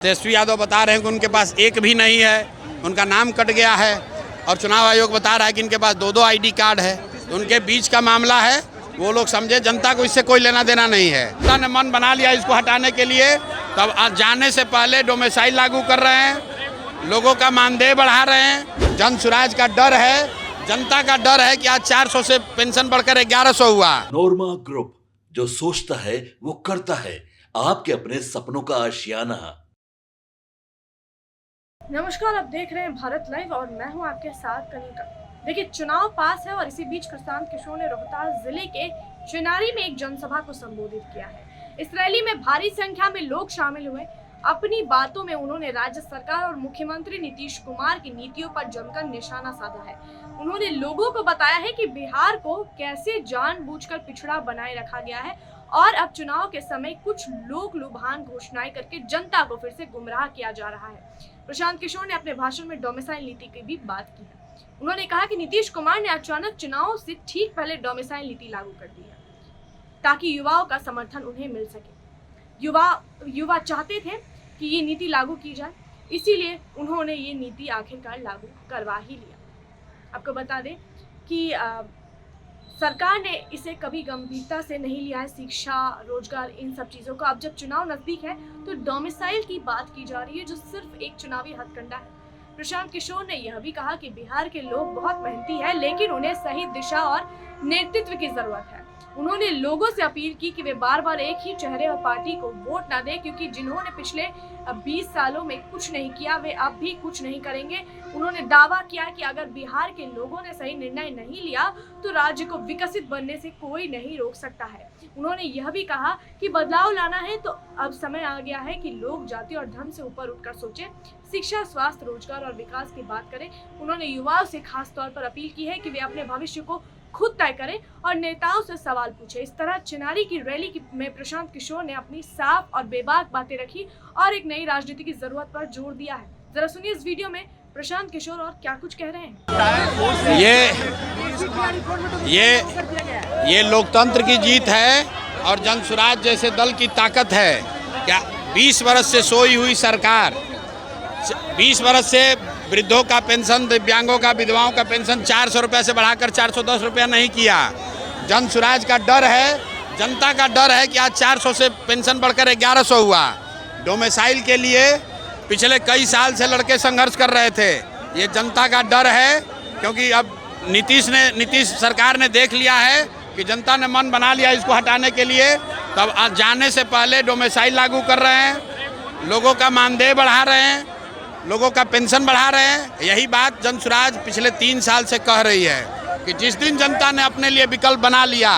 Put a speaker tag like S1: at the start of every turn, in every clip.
S1: तेजस्वी यादव बता रहे हैं कि उनके पास एक भी नहीं है, उनका नाम कट गया है और चुनाव आयोग बता रहा है कि इनके पास दो आईडी कार्ड है। तो उनके बीच का मामला है, वो लोग समझे, जनता को इससे कोई लेना देना नहीं है। जनता ने मन बना लिया इसको हटाने के लिए, तब जाने से पहले डोमिसाइल लागू कर रहे हैं, लोगों का मानदेय बढ़ा रहे हैं। जन सुराज का डर है, जनता का डर है कि आज 400 से पेंशन बढ़कर 1100 हुआ।
S2: नोरमा ग्रुप, जो सोचता है वो करता है, आपके अपने सपनों का आशियाना।
S3: नमस्कार, आप देख रहे हैं भारत लाइव और मैं हूं आपके साथ कनिका। देखिए, चुनाव पास है और इसी बीच प्रशांत किशोर ने रोहतास जिले के चिनारी में एक जनसभा को संबोधित किया है। इस रैली में भारी संख्या में लोग शामिल हुए। अपनी बातों में उन्होंने राज्य सरकार और मुख्यमंत्री नीतीश कुमार की नीतियों पर जमकर निशाना साधा है। उन्होंने लोगों को बताया है कि बिहार को कैसे जानबूझकर पिछड़ा बनाए रखा गया है और अब चुनाव के समय कुछ लोग लुभान घोषणाएं करके जनता को फिर से गुमराह किया जा रहा है। प्रशांत किशोर ने अपने भाषण में डोमिसाइल नीति की भी बात की है। उन्होंने कहा कि नीतीश कुमार ने अचानक चुनाव से ठीक पहले डोमिसाइल नीति लागू कर दी है ताकि युवाओं का समर्थन उन्हें मिल सके। युवा चाहते थे कि ये नीति लागू की जाए, इसीलिए उन्होंने ये नीति आखिरकार लागू करवा ही लिया। आपको बता दें कि सरकार ने इसे कभी गंभीरता से नहीं लिया है, शिक्षा, रोजगार, इन सब चीज़ों को। अब जब चुनाव नजदीक है तो डोमिसाइल की बात की जा रही है, जो सिर्फ एक चुनावी हथकंडा है। प्रशांत किशोर ने यह भी कहा कि बिहार के लोग बहुत मेहनती हैं, लेकिन उन्हें सही दिशा और नेतृत्व की जरूरत है। उन्होंने लोगों से अपील की कि वे बार बार एक ही चेहरे और पार्टी को वोट न दें, क्योंकि जिन्होंने पिछले 20 सालों में कुछ नहीं किया वे अब भी कुछ नहीं करेंगे। उन्होंने दावा किया कि अगर बिहार के लोगों ने सही निर्णय नहीं लिया तो राज्य को विकसित बनने से कोई नहीं रोक सकता है। उन्होंने यह भी कहा कि बदलाव लाना है तो अब समय आ गया है कि लोग जाति और धर्म से ऊपर उठकर सोचें, शिक्षा, स्वास्थ्य, रोजगार और विकास की बात करें। उन्होंने युवाओं से खास तौर पर अपील की है कि वे अपने भविष्य को खुद तय करें और नेताओं से सवाल पूछे। इस तरह चिनारी की रैली में प्रशांत किशोर ने अपनी साफ और बेबाक बातें रखी और एक नई राजनीति की जरूरत पर जोर दिया है। जरा सुनिए इस वीडियो में प्रशांत किशोर और क्या कुछ कह रहे हैं।
S1: ये लोकतंत्र की जीत है और जन सुराज जैसे दल की ताकत है। क्या 20 वर्ष से सोई हुई सरकार, 20 वर्ष से वृद्धों का पेंशन, दिव्यांगों का, विधवाओं का पेंशन 400 रुपये से बढ़ाकर 410 रुपया नहीं किया। जन सुराज का डर है, जनता का डर है कि आज 400 से पेंशन बढ़कर 1100 हुआ। डोमिसाइल के लिए पिछले कई साल से लड़के संघर्ष कर रहे थे। ये जनता का डर है, क्योंकि अब नीतीश सरकार ने देख लिया है कि जनता ने मन बना लिया इसको हटाने के लिए, तब जाने से पहले डोमिसाइल लागू कर रहे हैं, लोगों का मानदेय बढ़ा रहे हैं, लोगों का पेंशन बढ़ा रहे हैं। यही बात जन सुराज पिछले 3 साल से कह रही है कि जिस दिन जनता ने अपने लिए विकल्प बना लिया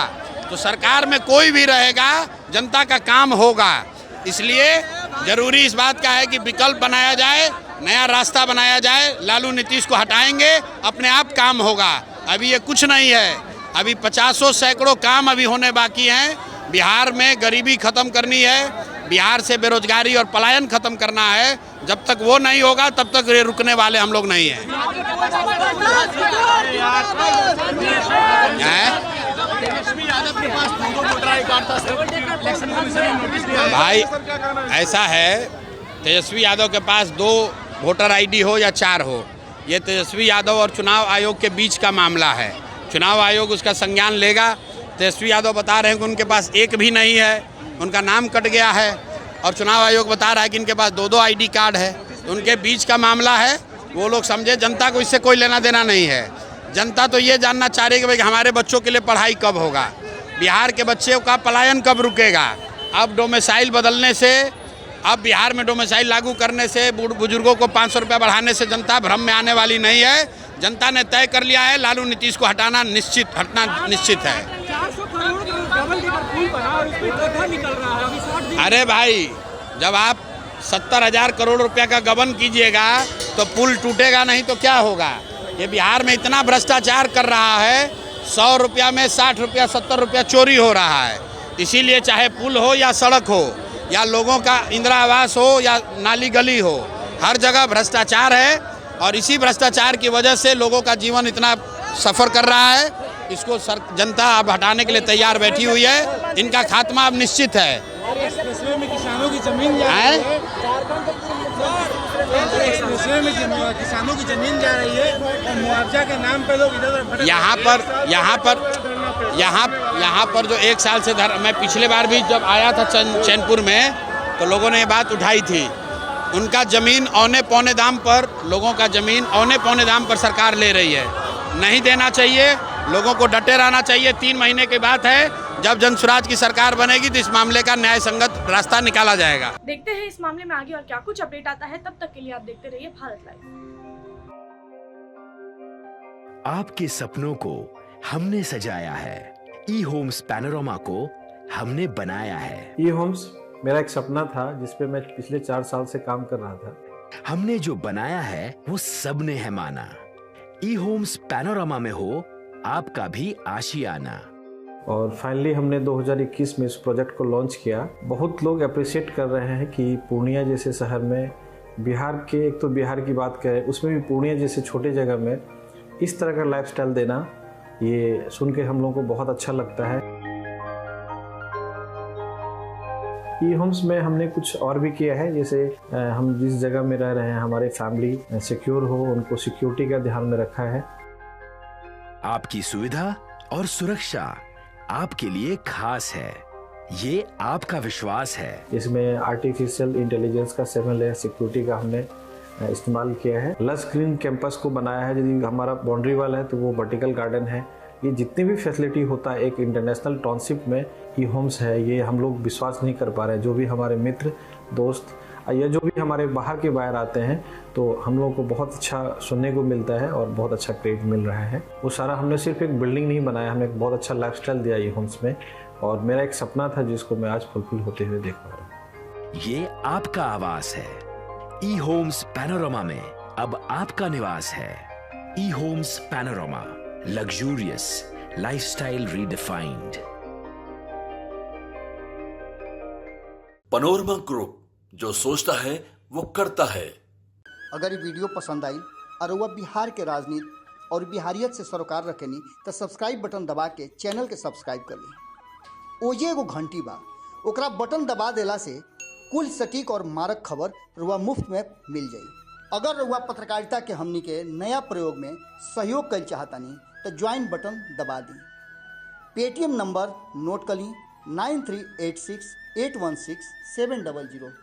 S1: तो सरकार में कोई भी रहेगा, जनता का काम होगा। इसलिए जरूरी इस बात का है कि विकल्प बनाया जाए, नया रास्ता बनाया जाए। लालू नीतीश को हटाएंगे, अपने आप काम होगा। अभी ये कुछ नहीं है, अभी 50 सैकड़ों काम अभी होने बाकी हैं। बिहार में गरीबी खत्म करनी है, बिहार से बेरोजगारी और पलायन खत्म करना है। जब तक वो नहीं होगा तब तक ये रुकने वाले हम लोग नहीं हैं। भाई ऐसा है, तेजस्वी यादव के पास 2 वोटर आईडी हो या 4 हो, ये तेजस्वी यादव और चुनाव आयोग के बीच का मामला है। चुनाव आयोग उसका संज्ञान लेगा। तेजस्वी यादव बता रहे हैं कि उनके पास एक भी नहीं है, उनका नाम कट गया है और चुनाव आयोग बता रहा है कि इनके पास 2 आईडी कार्ड है। तो उनके बीच का मामला है, वो लोग समझे, जनता को इससे कोई लेना देना नहीं है। जनता तो ये जानना चाह रही है कि भाई हमारे बच्चों के लिए पढ़ाई कब होगा, बिहार के बच्चों का पलायन कब रुकेगा। अब डोमिसाइल बदलने से, अब बिहार में डोमिसाइल लागू करने से, बुजुर्गों को 500 रुपया बढ़ाने से जनता भ्रम में आने वाली नहीं है। जनता ने तय कर लिया है, लालू नीतीश को हटना निश्चित है। अरे भाई, जब आप 70,000 करोड़ रुपया का गबन कीजिएगा तो पुल टूटेगा नहीं तो क्या होगा। ये बिहार में इतना भ्रष्टाचार कर रहा है, 100 रुपया में 60 रुपया 70 रुपया चोरी हो रहा है। इसीलिए चाहे पुल हो या सड़क हो या लोगों का इंदिरा आवास हो या नाली गली हो, हर जगह भ्रष्टाचार है और इसी भ्रष्टाचार की वजह से लोगों का जीवन इतना सफ़र कर रहा है। इसको जनता अब हटाने के लिए तैयार बैठी हुई है। इनका खात्मा अब निश्चित है।
S4: किसानों की जमीन दूसरे में किसानों की जमीन जा रही है और मुआवजा के नाम पे लोग इधर उधर
S1: यहाँ पर जो 1 साल से मैं पिछले बार भी जब आया था चैनपुर में तो लोगों ने ये बात उठाई थी। उनका ज़मीन औने पौने दाम पर, लोगों का ज़मीन औने पौने दाम पर सरकार ले रही है। नहीं देना चाहिए, लोगों को डटे रहना चाहिए। 3 महीने की बात है, जब जनसुराज की सरकार बनेगी तो इस मामले का न्याय संगत रास्ता निकाला जाएगा।
S3: देखते हैं इस मामले में आगे और क्या कुछ अपडेट आता है। तब तक के लिए आप देखते रहिए भारत लाइव।
S5: आपके सपनों को हमने सजाया है, ई होम्स पैनोरमा को हमने बनाया है।
S6: ई होम्स मेरा एक सपना था जिस पे मैं पिछले 4 साल से काम कर रहा था।
S5: हमने जो बनाया है वो सबने है माना। ई होम्स पैनोरमा में हो आपका भी आशियाना।
S6: और फाइनली हमने 2021 में इस प्रोजेक्ट को लॉन्च किया। बहुत लोग अप्रिशिएट कर रहे हैं कि पूर्णिया जैसे शहर में, बिहार के, एक तो बिहार की बात करें उसमें भी पूर्णिया जैसे छोटे जगह में इस तरह का लाइफस्टाइल देना, ये सुन के हम लोगों को बहुत अच्छा लगता है। ई होम्स में हमने कुछ और भी किया है, जैसे हम जिस जगह में रह रहे हैं हमारे फैमिली सिक्योर हो, उनको सिक्योरिटी का ध्यान में रखा है।
S5: आपकी सुविधा और सुरक्षा आपके लिए खास है, ये आपका विश्वास है।
S6: इसमें आर्टिफिशियल इंटेलिजेंस का 7 लेयर सिक्योरिटी का हमने इस्तेमाल किया है। लस ग्रीन कैंपस को बनाया है। यदि हमारा बाउंड्री वाल है तो वो वर्टिकल गार्डन है। ये जितनी भी फैसिलिटी होता है एक इंटरनेशनल टाउनशिप में ई होम्स है, ये हम लोग विश्वास नहीं कर पा रहे हैं। जो भी हमारे मित्र दोस्त या जो भी हमारे बाहर के बाहर आते हैं तो हम लोगों को बहुत अच्छा सुनने को मिलता है और बहुत अच्छा क्रेडिट मिल रहा है। वो सारा हमने सिर्फ एक बिल्डिंग नहीं बनाया, हमें एक बहुत अच्छा लाइफस्टाइल दिया ई होम्स में, और मेरा एक सपना था जिसको मैं आज फुलफिल होते हुए देख पा रहा हूँ।
S5: ये आपका आवास है। ई होम्स पैनोरमा में अब आपका निवास है। E Homes Panorama, luxurious lifestyle redefined.
S2: Panorama Group, जो सोचता है वो करता है।
S7: अगर ये वीडियो पसंद आई और वह बिहार के राजनीति और बिहारियत से सरोकार रखेनी तो सब्सक्राइब बटन दबा के चैनल के सब्सक्राइब कर ली। ओजे एगो घंटी बा, ओकरा बटन दबा देला से कुल सटीक और मारक खबर रुआ मुफ्त में मिल जाई। अगर रुआ पत्रकारिता के हमनी के नया प्रयोग में सहयोग कर चाहतानी तो ज्वाइन बटन दबा दी। पेटीएम नंबर नोट कर ली 9386816700।